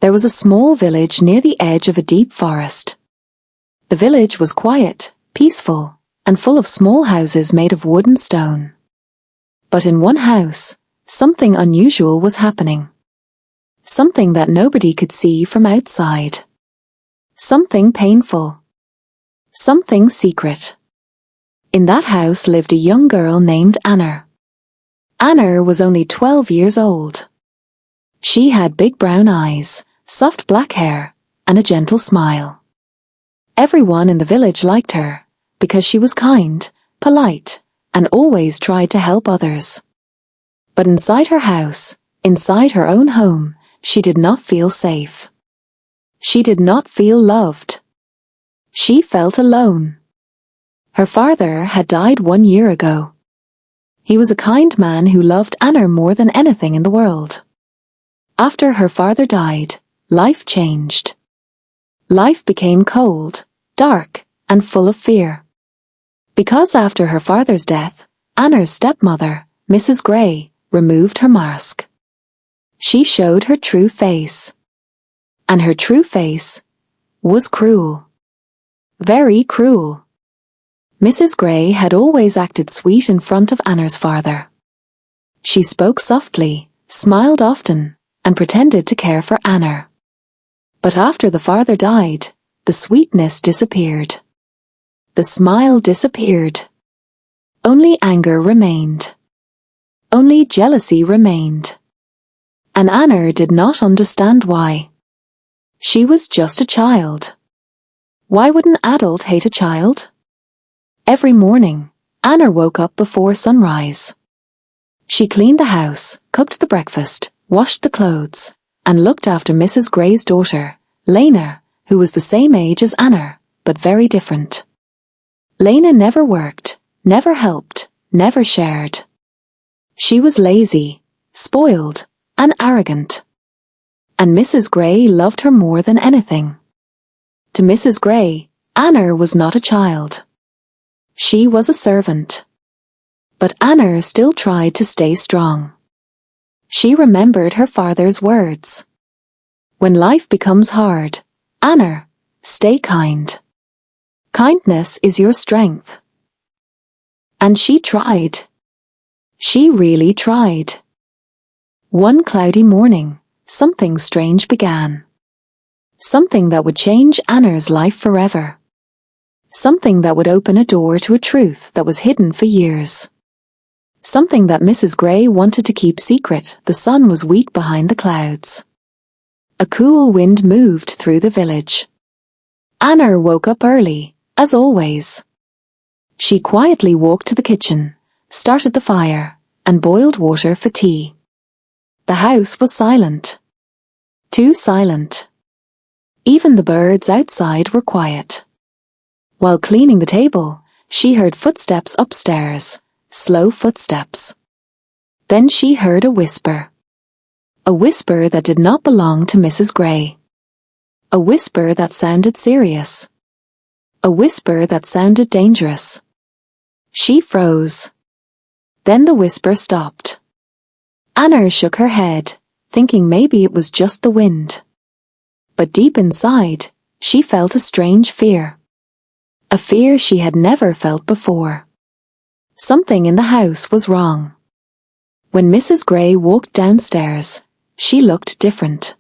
There was a small village near the edge of a deep forest. The village was quiet, peaceful, and full of small houses made of wood and stone. But in one house, something unusual was happening. Something that nobody could see from outside. Something painful. Something secret. In that house lived a young girl named Anna. Anna was only 12 years old. She had big brown eyes, soft black hair, and a gentle smile. Everyone in the village liked her, because she was kind, polite, and always tried to help others. But inside her house, inside her own home, she did not feel safe. She did not feel loved. She felt alone. Her father had died 1 year ago. He was a kind man who loved Anna more than anything in the world. After her father died, life changed. Life became cold, dark, and full of fear. Because after her father's death, Anna's stepmother, Mrs. Gray, removed her mask. She showed her true face. And her true face was cruel. Very cruel. Mrs. Gray had always acted sweet in front of Anna's father. She spoke softly, smiled often, and pretended to care for Anna. But after the father died, the sweetness disappeared. The smile disappeared. Only anger remained. Only jealousy remained. And Anna did not understand why. She was just a child. Why would an adult hate a child? Every morning, Anna woke up before sunrise. She cleaned the house, cooked the breakfast, washed the clothes, and looked after Mrs. Gray's daughter, Lena, who was the same age as Anna, but very different. Lena never worked, never helped, never shared. She was lazy, spoiled, and arrogant. And Mrs. Gray loved her more than anything. To Mrs. Gray, Anna was not a child. She was a servant. But Anna still tried to stay strong. She remembered her father's words. When life becomes hard, Anna, stay kind. Kindness is your strength. And she tried. She really tried. One cloudy morning, something strange began. Something that would change Anna's life forever. Something that would open a door to a truth that was hidden for years. Something that Mrs. Gray wanted to keep secret. The sun was weak behind the clouds. A cool wind moved through the village. Anna woke up early, as always. She quietly walked to the kitchen, started the fire, and boiled water for tea. The house was silent. Too silent. Even the birds outside were quiet. While cleaning the table, she heard footsteps upstairs, slow footsteps. Then she heard a whisper. A whisper that did not belong to Mrs. Gray. A whisper that sounded serious. A whisper that sounded dangerous. She froze. Then the whisper stopped. Anna shook her head, thinking maybe it was just the wind. But deep inside, she felt a strange fear. A fear she had never felt before. Something in the house was wrong. When Mrs. Gray walked downstairs, she looked different.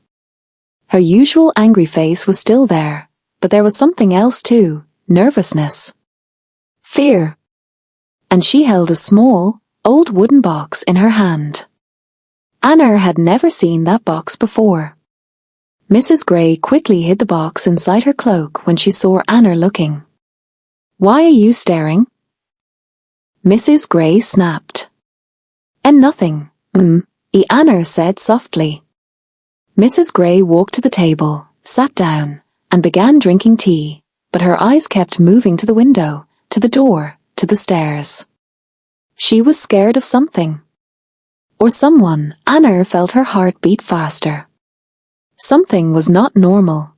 Her usual angry face was still there, but there was something else too, nervousness. Fear. And she held a small, old wooden box in her hand. Anna had never seen that box before. Mrs. Gray quickly hid the box inside her cloak when she saw Anna looking. "Why are you staring?" Mrs. Gray snapped. "And nothing, Anna said softly. Mrs. Gray walked to the table, sat down, and began drinking tea, but her eyes kept moving to the window, to the door, to the stairs. She was scared of something. Or someone. Anna felt her heart beat faster. Something was not normal.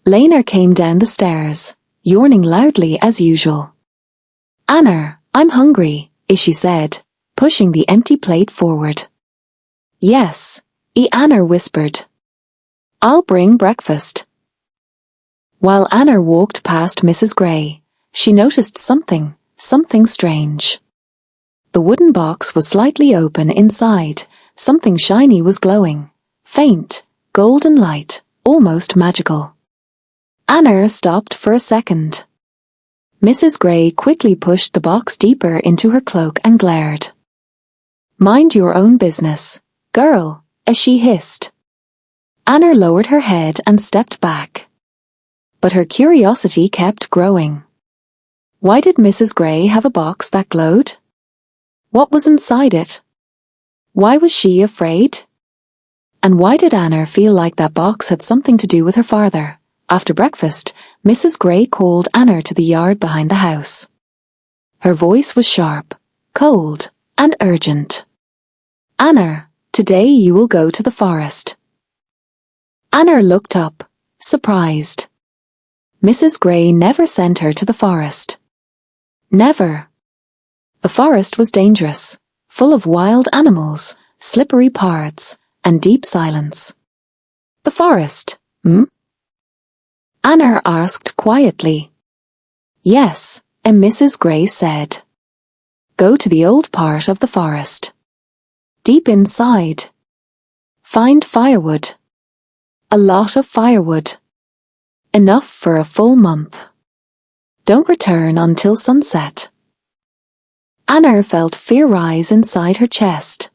Lena came down the stairs, yawning loudly as usual. "Anna, I'm hungry," she said, pushing the empty plate forward. "Yes," Anna whispered. I'll bring breakfast. While Anna walked past Mrs. Gray, she noticed something strange. The wooden box was slightly open inside. Something shiny was glowing. Faint, golden light, almost magical. Anna stopped for a second. Mrs. Gray quickly pushed the box deeper into her cloak and glared. "Mind your own business, girl," as she hissed. Anna lowered her head and stepped back. But her curiosity kept growing. Why did Mrs. Gray have a box that glowed? What was inside it? Why was she afraid? And why did Anna feel like that box had something to do with her father? After breakfast, Mrs. Gray called Anna to the yard behind the house. Her voice was sharp, cold, and urgent. "Anna, today you will go to the forest." Anna looked up, surprised. Mrs. Gray never sent her to the forest. Never. The forest was dangerous, full of wild animals, slippery paths, and deep silence. "The forest, Anna asked quietly. "Yes," and Mrs. Gray said. "Go to the old part of the forest. Deep inside. Find firewood. A lot of firewood. Enough for a full month. Don't return until sunset." Anna felt fear rise inside her chest.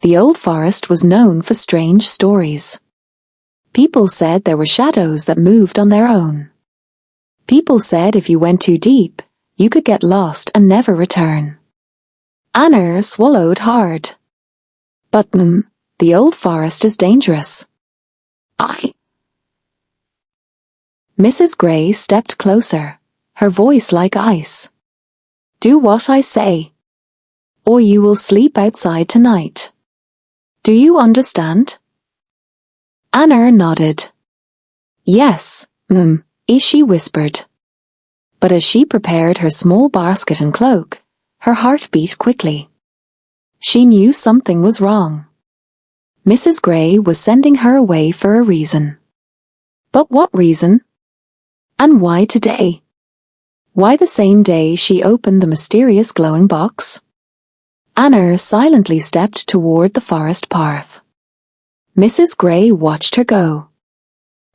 The old forest was known for strange stories. People said there were shadows that moved on their own. People said if you went too deep, you could get lost and never return. Anna swallowed hard. "But, the old forest is dangerous." Mrs. Gray stepped closer, her voice like ice. "Do what I say, or you will sleep outside tonight. Do you understand?" Anna nodded. "Yes, she whispered. But as she prepared her small basket and cloak, her heart beat quickly. She knew something was wrong. Mrs. Gray was sending her away for a reason. But what reason? And why today? Why the same day she opened the mysterious glowing box? Anna silently stepped toward the forest path. Mrs. Gray watched her go.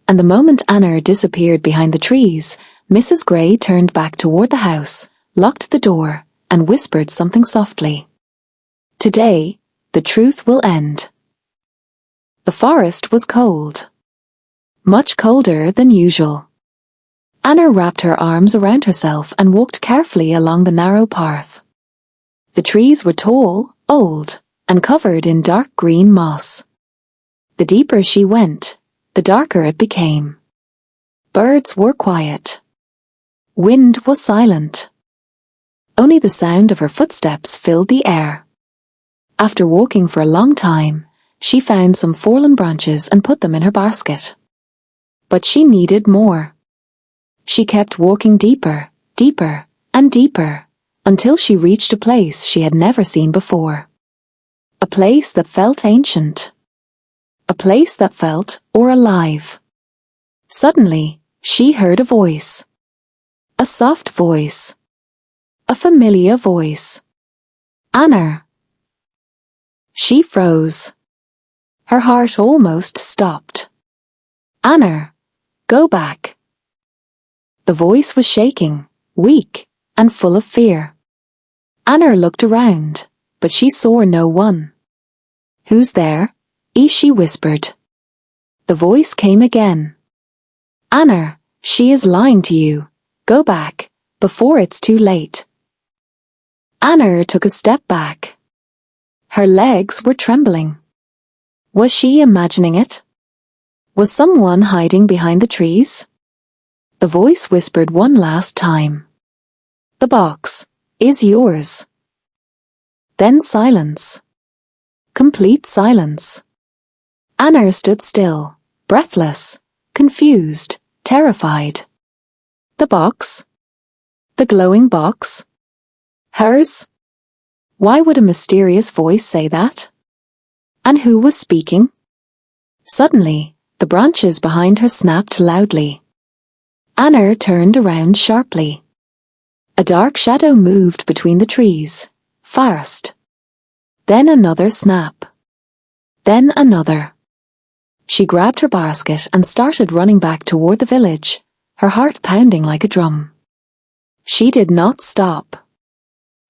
And the moment Anna disappeared behind the trees, Mrs. Gray turned back toward the house, locked the door, and whispered something softly. "Today, the truth will end." The forest was cold. Much colder than usual. Anna wrapped her arms around herself and walked carefully along the narrow path. The trees were tall, old, and covered in dark green moss. The deeper she went, the darker it became. Birds were quiet. Wind was silent. Only the sound of her footsteps filled the air. After walking for a long time, she found some fallen branches and put them in her basket. But she needed more. She kept walking deeper, deeper, and deeper, until she reached a place she had never seen before. A place that felt ancient. A place that felt alive. Suddenly, she heard a voice. A soft voice. A familiar voice. "Anna." She froze. Her heart almost stopped. "Anna, go back." The voice was shaking, weak, and full of fear. Anna looked around, but she saw no one. "Who's there?" she whispered. The voice came again. "Anna, she is lying to you. Go back, before it's too late." Anna took a step back. Her legs were trembling. Was she imagining it? Was someone hiding behind the trees? The voice whispered one last time. "The box is yours." Then silence. Complete silence. Anna stood still, breathless, confused, terrified. The box? The glowing box? Hers? Why would a mysterious voice say that? And who was speaking? Suddenly, The branches behind her snapped loudly. Anna turned around sharply. A dark shadow moved between the trees. Fast. Then another snap. Then another. She grabbed her basket and started running back toward the village, her heart pounding like a drum. She did not stop.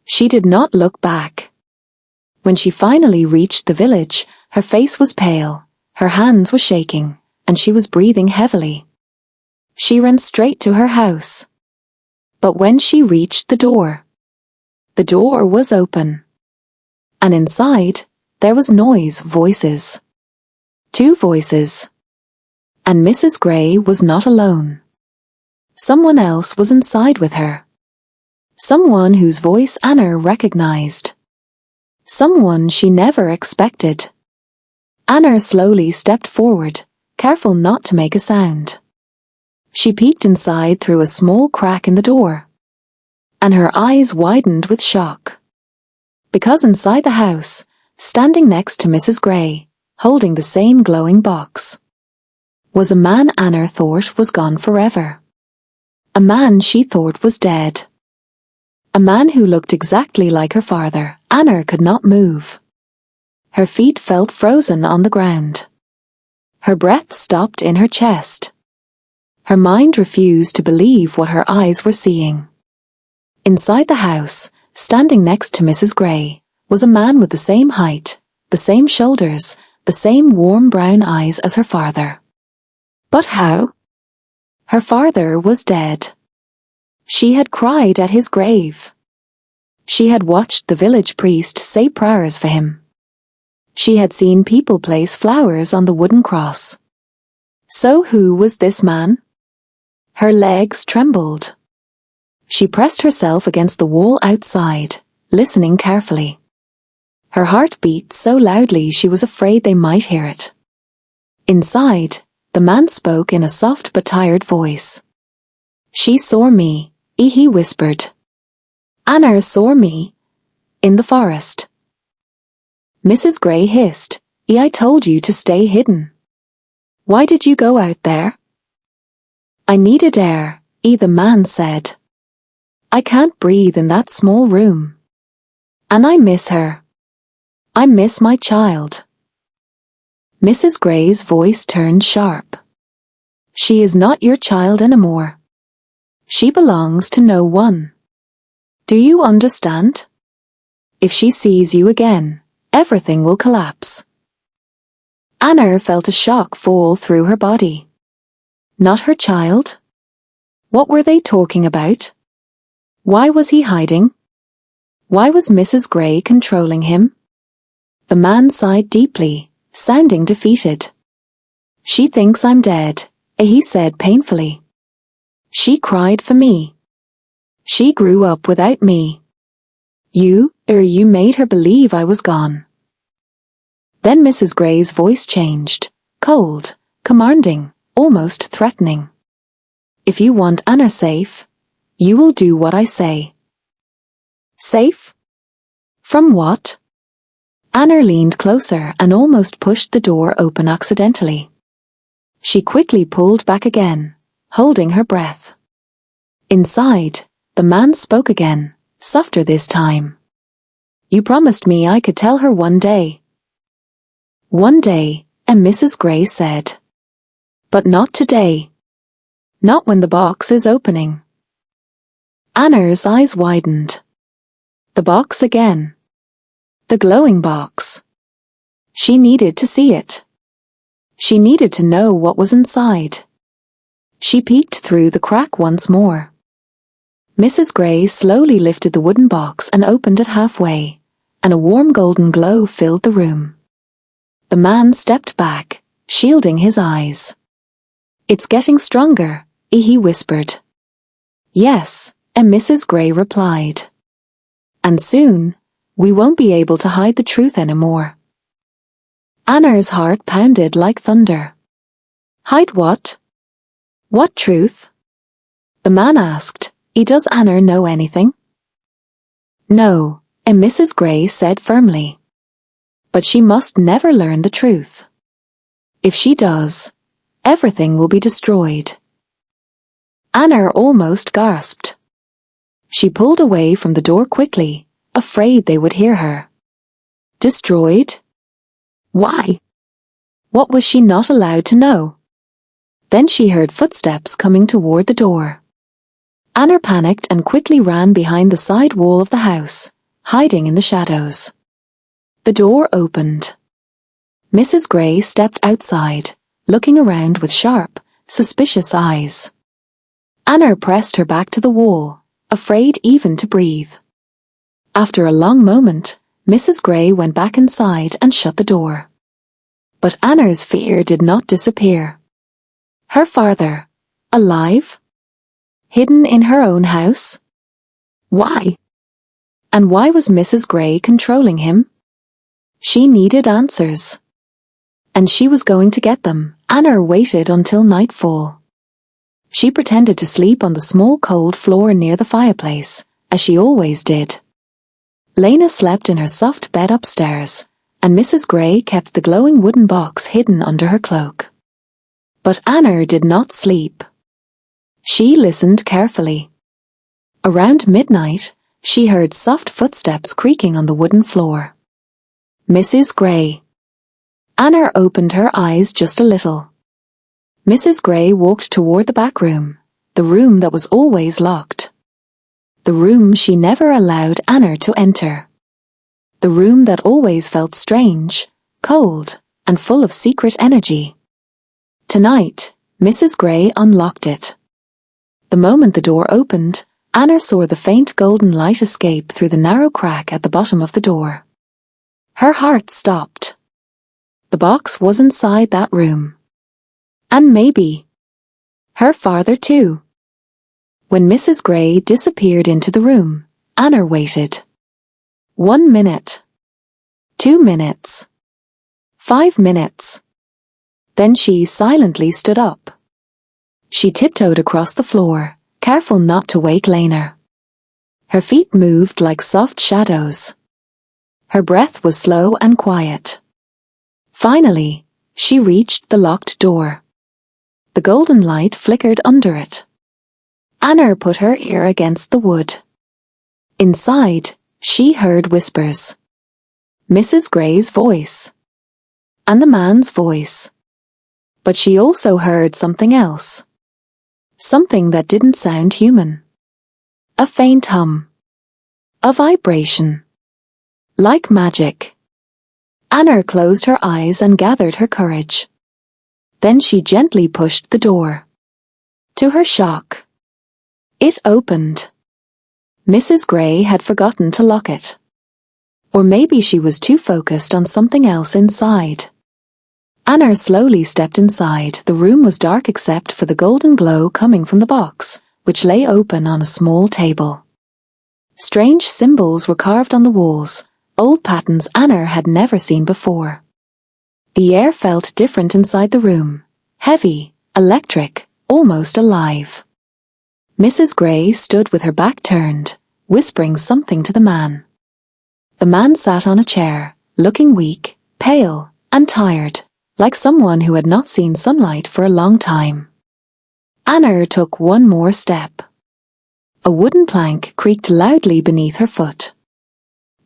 She did not look back. When she finally reached the village, her face was pale, her hands were shaking, and she was breathing heavily. She ran straight to her house. But when she reached the door was open. And inside, there was noise, voices. 2 voices. And Mrs. Gray was not alone. Someone else was inside with her. Someone whose voice Anna recognized. Someone she never expected. Anna slowly stepped forward, careful not to make a sound. She peeked inside through a small crack in the door. And her eyes widened with shock. Because inside the house, standing next to Mrs. Gray, holding the same glowing box, was a man Anna thought was gone forever. A man she thought was dead. A man who looked exactly like her father. Anna could not move. Her feet felt frozen on the ground. Her breath stopped in her chest. Her mind refused to believe what her eyes were seeing. Inside the house, standing next to Mrs. Gray, was a man with the same height, the same shoulders, the same warm brown eyes as her father. But how? Her father was dead. She had cried at his grave. She had watched the village priest say prayers for him. She had seen people place flowers on the wooden cross. So who was this man? Her legs trembled. She pressed herself against the wall outside, listening carefully. Her heart beat so loudly she was afraid they might hear it. Inside, the man spoke in a soft but tired voice. She saw me, he whispered. Anna saw me. In the forest. Mrs. Gray hissed, I told you to stay hidden. Why did you go out there? I needed air, the man said. I can't breathe in that small room. And I miss her. I miss my child. Mrs. Gray's voice turned sharp. She is not your child anymore. She belongs to no one. Do you understand? If she sees you again, everything will collapse. Anna felt a shock fall through her body. Not her child? What were they talking about? Why was he hiding? Why was Mrs. Gray controlling him? The man sighed deeply, sounding defeated. She thinks I'm dead, he said painfully. She cried for me. She grew up without me. You made her believe I was gone. Then Mrs. Gray's voice changed, cold, commanding, almost threatening. If you want Anna safe, you will do what I say. Safe? From what? Anna leaned closer and almost pushed the door open accidentally. She quickly pulled back again, holding her breath. Inside, the man spoke again, softer this time. You promised me I could tell her one day. One day, and Mrs. Gray said. But not today. Not when the box is opening. Anna's eyes widened. The box again. The glowing box. She needed to see it. She needed to know what was inside. She peeked through the crack once more. Mrs. Gray slowly lifted the wooden box and opened it halfway, and a warm golden glow filled the room. The man stepped back, shielding his eyes. It's getting stronger, he whispered. Yes, and Mrs. Gray replied. And soon, we won't be able to hide the truth anymore. Anna's heart pounded like thunder. Hide what? What truth? The man asked. Does Anna know anything? No, and Mrs. Gray said firmly. But she must never learn the truth. If she does, Everything will be destroyed." Anna almost gasped. She pulled away from the door quickly, afraid they would hear her. Destroyed? Why? What was she not allowed to know? Then she heard footsteps coming toward the door. Anna panicked and quickly ran behind the side wall of the house, hiding in the shadows. The door opened. Mrs. Gray stepped outside, looking around with sharp, suspicious eyes. Anna pressed her back to the wall, afraid even to breathe. After a long moment, Mrs. Gray went back inside and shut the door. But Anna's fear did not disappear. Her father, alive? Hidden in her own house? Why? And why was Mrs. Gray controlling him? She needed answers. And she was going to get them. Anna waited until nightfall. She pretended to sleep on the small cold floor near the fireplace, as she always did. Lena slept in her soft bed upstairs, and Mrs. Gray kept the glowing wooden box hidden under her cloak. But Anna did not sleep. She listened carefully. Around midnight, she heard soft footsteps creaking on the wooden floor. Mrs. Gray. Anna opened her eyes just a little. Mrs. Gray walked toward the back room, the room that was always locked. The room she never allowed Anna to enter. The room that always felt strange, cold, and full of secret energy. Tonight, Mrs. Gray unlocked it. The moment the door opened, Anna saw the faint golden light escape through the narrow crack at the bottom of the door. Her heart stopped. The box was inside that room. And maybe her father too. When Mrs. Gray disappeared into the room, Anna waited. 1 minute. 2 minutes. 5 minutes. Then she silently stood up. She tiptoed across the floor, careful not to wake Lena. Her feet moved like soft shadows. Her breath was slow and quiet. Finally, she reached the locked door. The golden light flickered under it. Anna put her ear against the wood. Inside, she heard whispers. Mrs. Gray's voice. And the man's voice. But she also heard something else. Something that didn't sound human. A faint hum. A vibration. Like magic. Anna closed her eyes and gathered her courage. Then she gently pushed the door. To her shock, it opened. Mrs. Gray had forgotten to lock it. Or maybe she was too focused on something else inside. Anna slowly stepped inside. The room was dark except for the golden glow coming from the box, which lay open on a small table. Strange symbols were carved on the walls, old patterns Anna had never seen before. The air felt different inside the room, heavy, electric, almost alive. Mrs. Gray stood with her back turned, whispering something to the man. The man sat on a chair, looking weak, pale, and tired, like someone who had not seen sunlight for a long time. Anna took one more step. A wooden plank creaked loudly beneath her foot.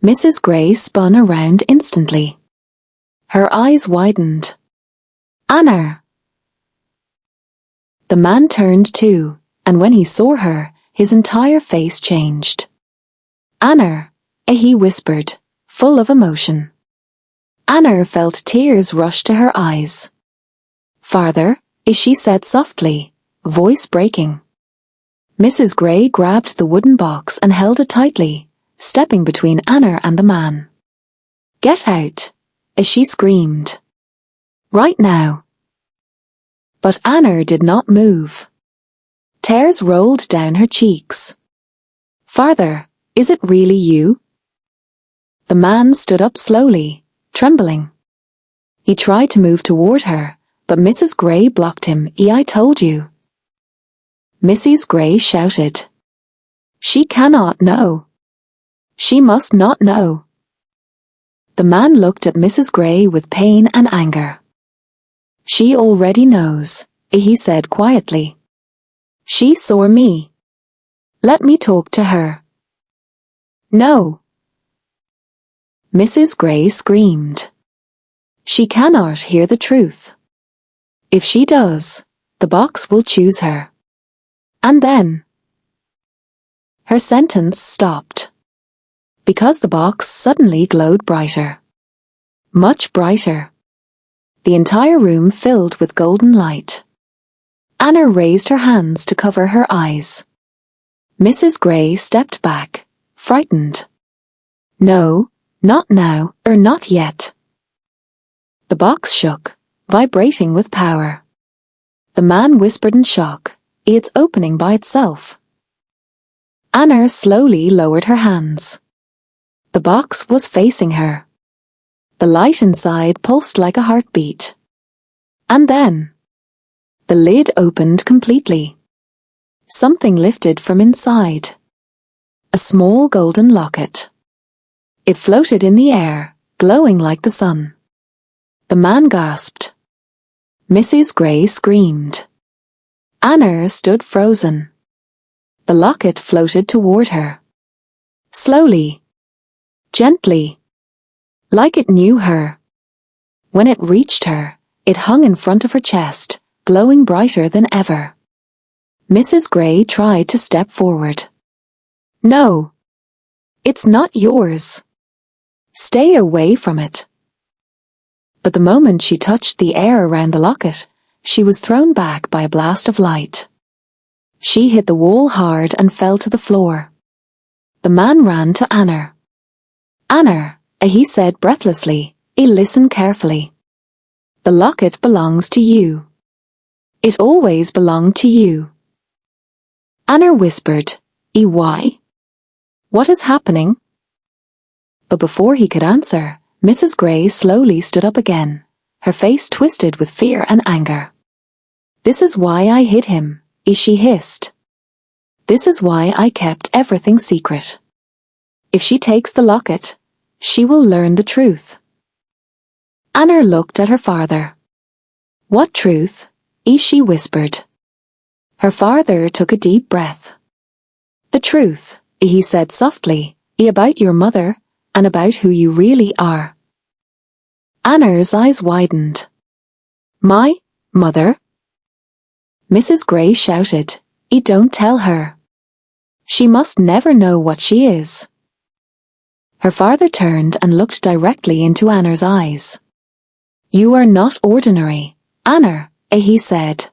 Mrs. Gray spun around instantly. Her eyes widened. Anna! The man turned too, and when he saw her, his entire face changed. Anna, he whispered, full of emotion. Anna felt tears rush to her eyes. Father, she said softly, voice breaking. Mrs. Gray grabbed the wooden box and held it tightly, stepping between Anna and the man. Get out! She screamed. Right now. But Anna did not move. Tears rolled down her cheeks. Father, is it really you? The man stood up slowly, trembling. He tried to move toward her, but Mrs. Gray blocked him. I told you. Mrs. Gray shouted. She cannot know. She must not know. The man looked at Mrs. Gray with pain and anger. She already knows, he said quietly. She saw me. Let me talk to her. No. Mrs. Gray screamed. She cannot hear the truth. If she does, the box will choose her. And then her sentence stopped, because the box suddenly glowed brighter. Much brighter. The entire room filled with golden light. Anna raised her hands to cover her eyes. Mrs. Gray stepped back, frightened. No, not now, or not yet. The box shook, vibrating with power. The man whispered in shock, "It's opening by itself." Anna slowly lowered her hands. The box was facing her. The light inside pulsed like a heartbeat. And then the lid opened completely. Something lifted from inside. A small golden locket. It floated in the air, glowing like the sun. The man gasped. Mrs. Gray screamed. Anna stood frozen. The locket floated toward her. Slowly. Gently. Like it knew her. When it reached her, it hung in front of her chest, glowing brighter than ever. Mrs. Gray tried to step forward. No. It's not yours. Stay away from it. But the moment she touched the air around the locket, she was thrown back by a blast of light. She hit the wall hard and fell to the floor. The man ran to Anna. Anna, he said breathlessly, listen carefully. The locket belongs to you. It always belonged to you. Anna whispered, why? What is happening? But before he could answer, Mrs. Gray slowly stood up again, her face twisted with fear and anger. This is why I hid him, she hissed. This is why I kept everything secret. If she takes the locket, she will learn the truth. Anna looked at her father. What truth? She whispered. Her father took a deep breath. The truth, he said softly, about your mother, and about who you really are. Anna's eyes widened. My mother? Mrs. Gray shouted, don't tell her. She must never know what she is. Her father turned and looked directly into Anna's eyes. You are not ordinary, Anna, he said.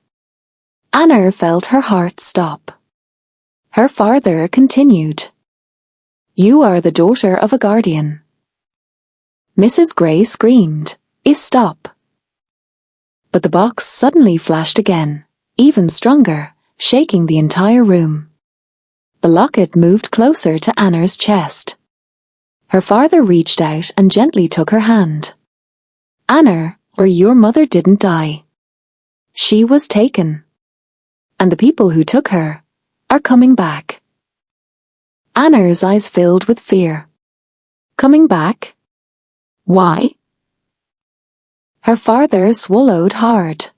Anna felt her heart stop. Her father continued. You are the daughter of a guardian. Mrs. Gray screamed, stop. But the box suddenly flashed again, even stronger, shaking the entire room. The locket moved closer to Anna's chest. Her father reached out and gently took her hand. Anna, or your mother didn't die. She was taken. And the people who took her are coming back. Anna's eyes filled with fear. Coming back? Why? Her father swallowed hard.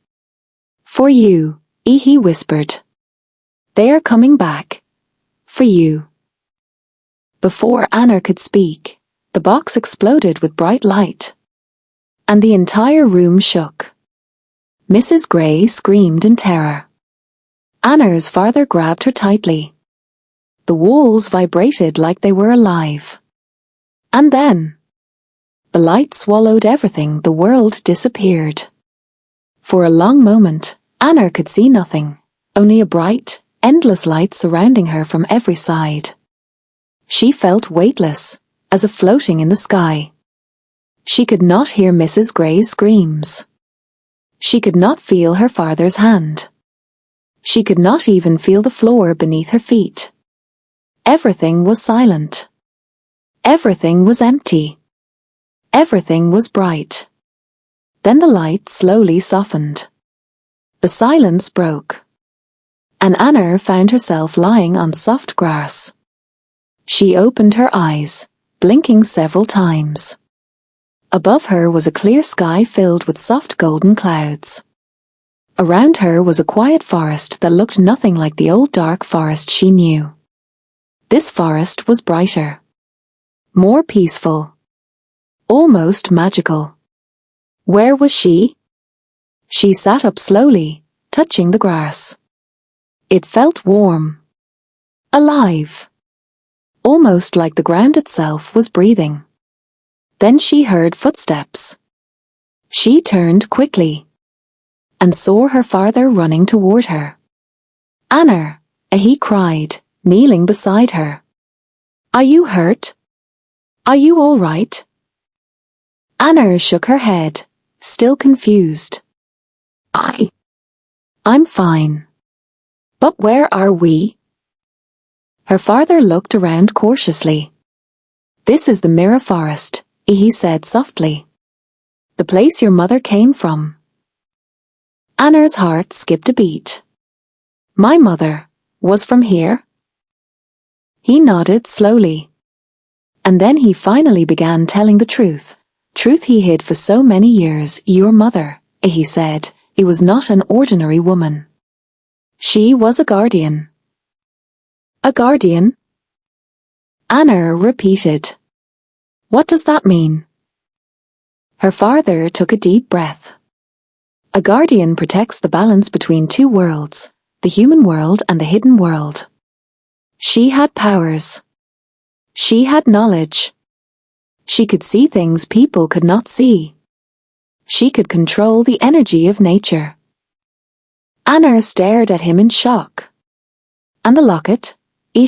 For you, he whispered. They are coming back. For you. Before Anna could speak, the box exploded with bright light. And the entire room shook. Mrs. Gray screamed in terror. Anna's father grabbed her tightly. The walls vibrated like they were alive. And then the light swallowed everything, the world disappeared. For a long moment, Anna could see nothing, only a bright, endless light surrounding her from every side. She felt weightless, as if floating in the sky. She could not hear Mrs. Gray's screams. She could not feel her father's hand. She could not even feel the floor beneath her feet. Everything was silent. Everything was empty. Everything was bright. Then the light slowly softened. The silence broke. And Anna found herself lying on soft grass. She opened her eyes, blinking several times. Above her was a clear sky filled with soft golden clouds. Around her was a quiet forest that looked nothing like the old dark forest she knew. This forest was brighter, more peaceful, almost magical. Where was she? She sat up slowly, touching the grass. It felt warm, alive, almost like the ground itself was breathing. Then she heard footsteps. She turned quickly and saw her father running toward her. "Anna," he cried, kneeling beside her. "Are you hurt? Are you all right?" Anna shook her head, still confused. I'm fine. But where are we?" Her father looked around cautiously. "This is the mirror forest," he said softly. "The place your mother came from." Anna's heart skipped a beat. "My mother was from here?" He nodded slowly. And then he finally began telling the truth. Truth he hid for so many years. "Your mother," he said, "it was not an ordinary woman. She was a guardian." "A guardian?" Anna repeated. "What does that mean?" Her father took a deep breath. "A guardian protects the balance between two worlds, the human world and the hidden world." She had powers. She had knowledge. She could see things people could not see. She could control the energy of nature. Anna stared at him in shock. "And the locket?"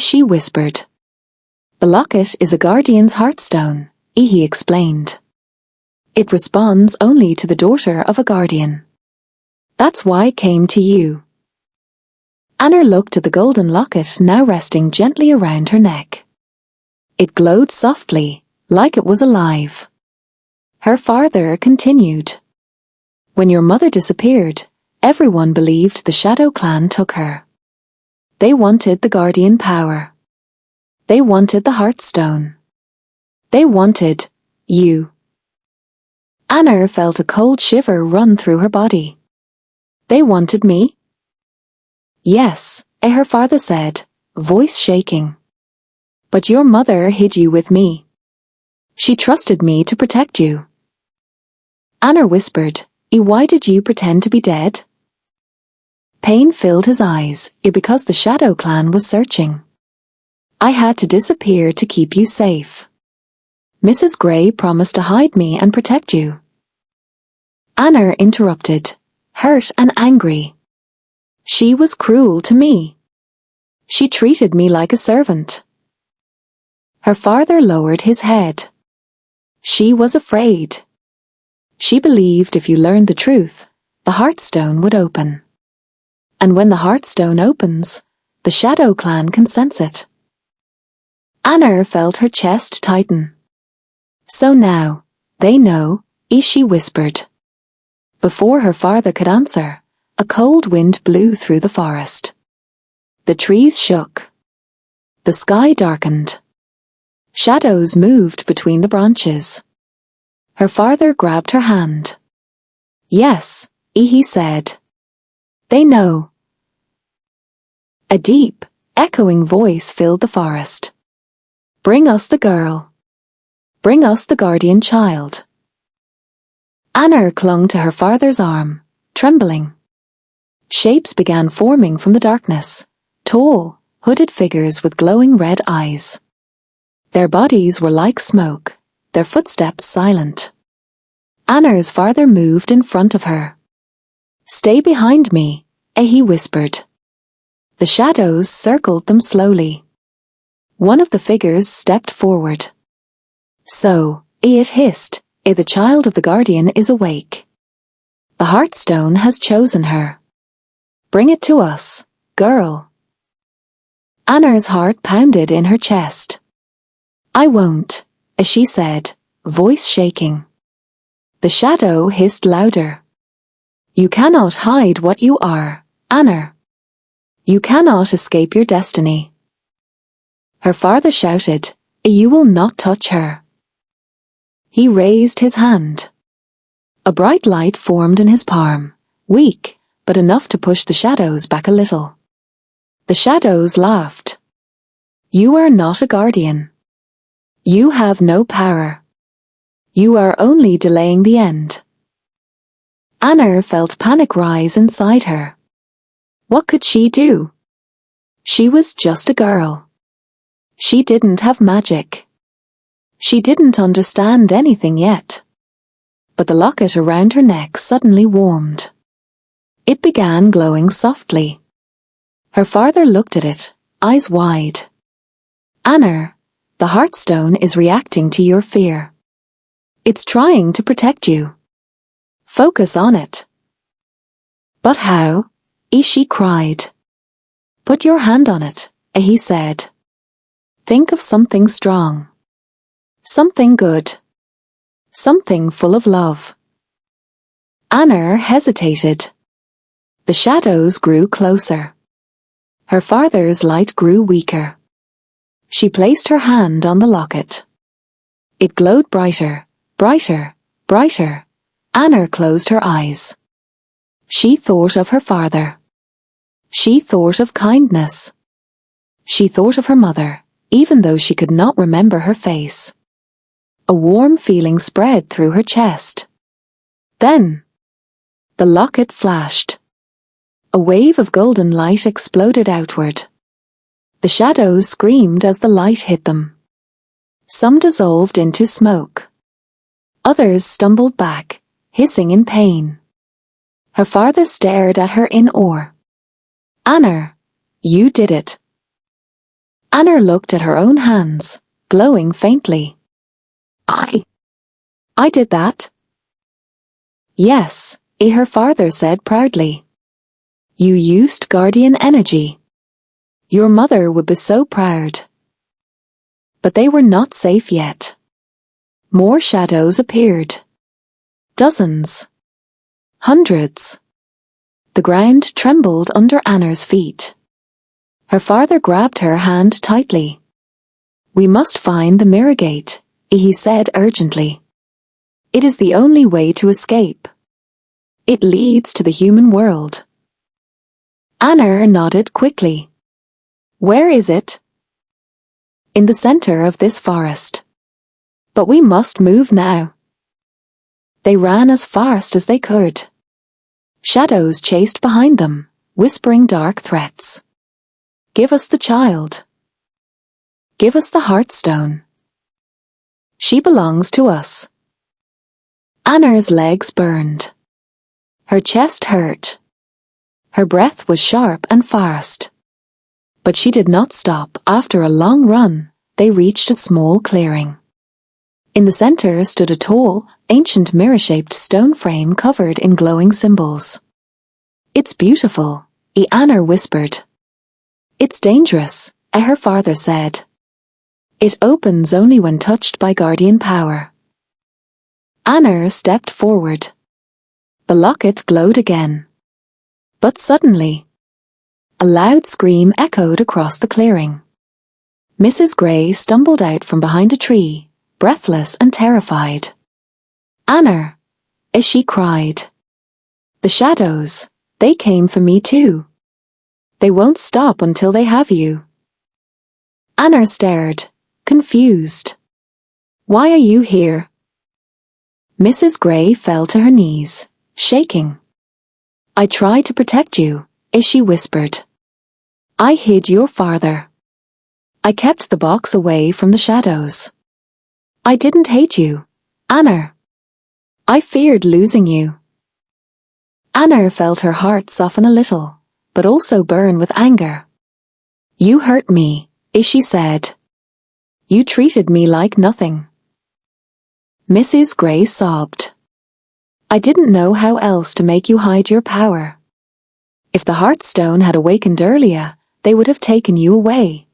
She whispered. "The locket is a guardian's heartstone," he explained. "It responds only to the daughter of a guardian. That's why I came to you." Anna looked at the golden locket now resting gently around her neck. It glowed softly, like it was alive. Her father continued. "When your mother disappeared, everyone believed the Shadow Clan took her. They wanted the guardian power. They wanted the Heartstone. They wanted you." Anna felt a cold shiver run through her body. "They wanted me?" "Yes," her father said, voice shaking. "But your mother hid you with me. She trusted me to protect you." Anna whispered, "Why did you pretend to be dead?" Pain filled his eyes, because the Shadow Clan was searching. "I had to disappear to keep you safe. Mrs. Grey promised to hide me and protect you." Anna interrupted, hurt and angry. "She was cruel to me. She treated me like a servant." Her father lowered his head. "She was afraid. She believed if you learned the truth, the Heartstone would open. And when the Heartstone opens, the Shadow Clan can sense it." Anna felt her chest tighten. "So now, they know," she whispered. Before her father could answer, a cold wind blew through the forest. The trees shook. The sky darkened. Shadows moved between the branches. Her father grabbed her hand. "Yes," he said. "They know." A deep, echoing voice filled the forest. "Bring us the girl. Bring us the guardian child." Anna clung to her father's arm, trembling. Shapes began forming from the darkness, tall, hooded figures with glowing red eyes. Their bodies were like smoke, their footsteps silent. Anna's father moved in front of her. "Stay behind me," he whispered. The shadows circled them slowly. One of the figures stepped forward. "So," it hissed, "the child of the guardian is awake. The Heartstone has chosen her. Bring it to us, girl." Anna's heart pounded in her chest. "I won't," she said, voice shaking. The shadow hissed louder. "You cannot hide what you are, Anna. You cannot escape your destiny." Her father shouted, "You will not touch her." He raised his hand. A bright light formed in his palm, weak, but enough to push the shadows back a little. The shadows laughed. You are not a guardian. You have no power. You are only delaying the end. Anna felt panic rise inside her. What could she do? She was just a girl. She didn't have magic. She didn't understand anything yet. But the locket around her neck suddenly warmed. It began glowing softly. Her father looked at it, eyes wide. Anna, the heartstone is reacting to your fear. It's trying to protect you. Focus on it. But how? She cried. Put your hand on it, he said. Think of something strong. Something good. Something full of love. Anna hesitated. The shadows grew closer. Her father's light grew weaker. She placed her hand on the locket. It glowed brighter, brighter, brighter. Anna closed her eyes. She thought of her father. She thought of kindness. She thought of her mother, even though she could not remember her face. A warm feeling spread through her chest. Then, the locket flashed. A wave of golden light exploded outward. The shadows screamed as the light hit them. Some dissolved into smoke. Others stumbled back, hissing in pain. Her father stared at her in awe. Anna, you did it. Anna looked at her own hands, glowing faintly. I did that? Yes, her father said proudly. You used guardian energy. Your mother would be so proud. But they were not safe yet. More shadows appeared. Dozens. Hundreds. The ground trembled under Anna's feet. Her father grabbed her hand tightly. We must find the mirror gate, he said urgently. It is the only way to escape. It leads to the human world. Anna nodded quickly. Where is it? In the center of this forest. But we must move now. They ran as fast as they could. Shadows chased behind them, whispering dark threats. Give us the child. Give us the heartstone. She belongs to us. Anna's legs burned. Her chest hurt. Her breath was sharp and fast. But she did not stop. After a long run, they reached a small clearing. In the center stood a tall, ancient mirror-shaped stone frame covered in glowing symbols. It's beautiful, Anna whispered. It's dangerous, her father said. It opens only when touched by guardian power. Anna stepped forward. The locket glowed again. But suddenly, a loud scream echoed across the clearing. Mrs. Gray stumbled out from behind a tree, breathless and terrified. Anna, she cried. The shadows, they came for me too. They won't stop until they have you. Anna stared, confused. Why are you here? Mrs. Gray fell to her knees, shaking. I tried to protect you, she whispered. I hid your father. I kept the box away from the shadows. I didn't hate you, Anna. I feared losing you. Anna felt her heart soften a little, but also burn with anger. You hurt me, she said. You treated me like nothing. Mrs. Gray sobbed. I didn't know how else to make you hide your power. If the heartstone had awakened earlier, they would have taken you away.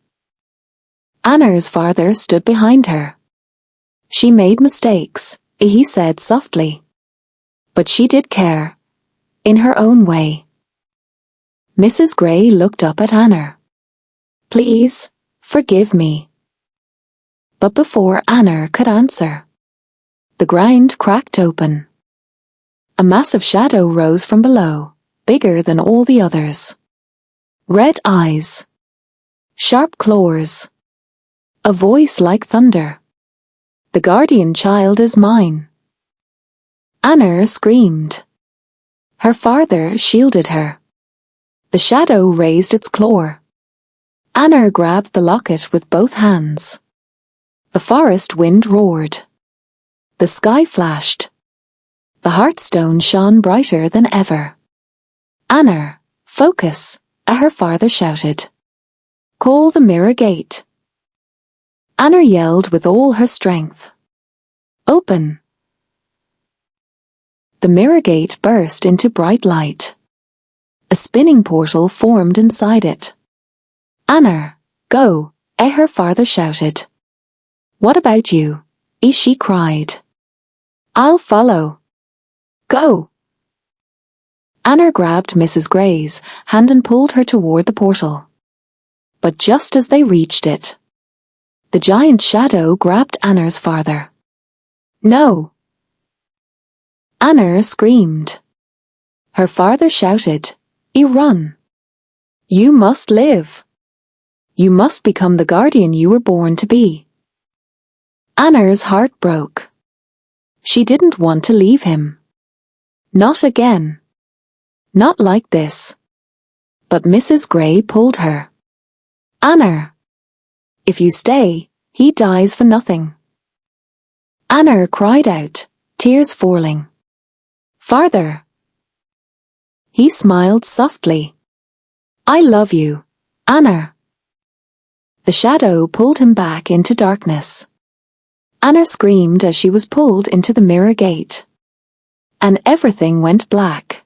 Anna's father stood behind her. She made mistakes, he said softly. But she did care. In her own way. Mrs. Gray looked up at Anna. Please, forgive me. But before Anna could answer, the ground cracked open. A massive shadow rose from below, bigger than all the others. Red eyes. Sharp claws. A voice like thunder. The guardian child is mine. Anna screamed. Her father shielded her. The shadow raised its claw. Anna grabbed the locket with both hands. The forest wind roared. The sky flashed. The heartstone shone brighter than ever. Anna, focus, her father shouted. Call the mirror gate. Anna yelled with all her strength. Open. The mirror gate burst into bright light. A spinning portal formed inside it. Anna, go, her father shouted. What about you? She cried. I'll follow. Go. Anna grabbed Mrs. Gray's hand and pulled her toward the portal. But just as they reached it, the giant shadow grabbed Anna's father. No. Anna screamed. Her father shouted, run. You must live. You must become the guardian you were born to be. Anna's heart broke. She didn't want to leave him. Not again. Not like this. But Mrs. Gray pulled her. Anna. If you stay, he dies for nothing. Anna cried out, tears falling. Father. He smiled softly. I love you, Anna. The shadow pulled him back into darkness. Anna screamed as she was pulled into the mirror gate. And everything went black.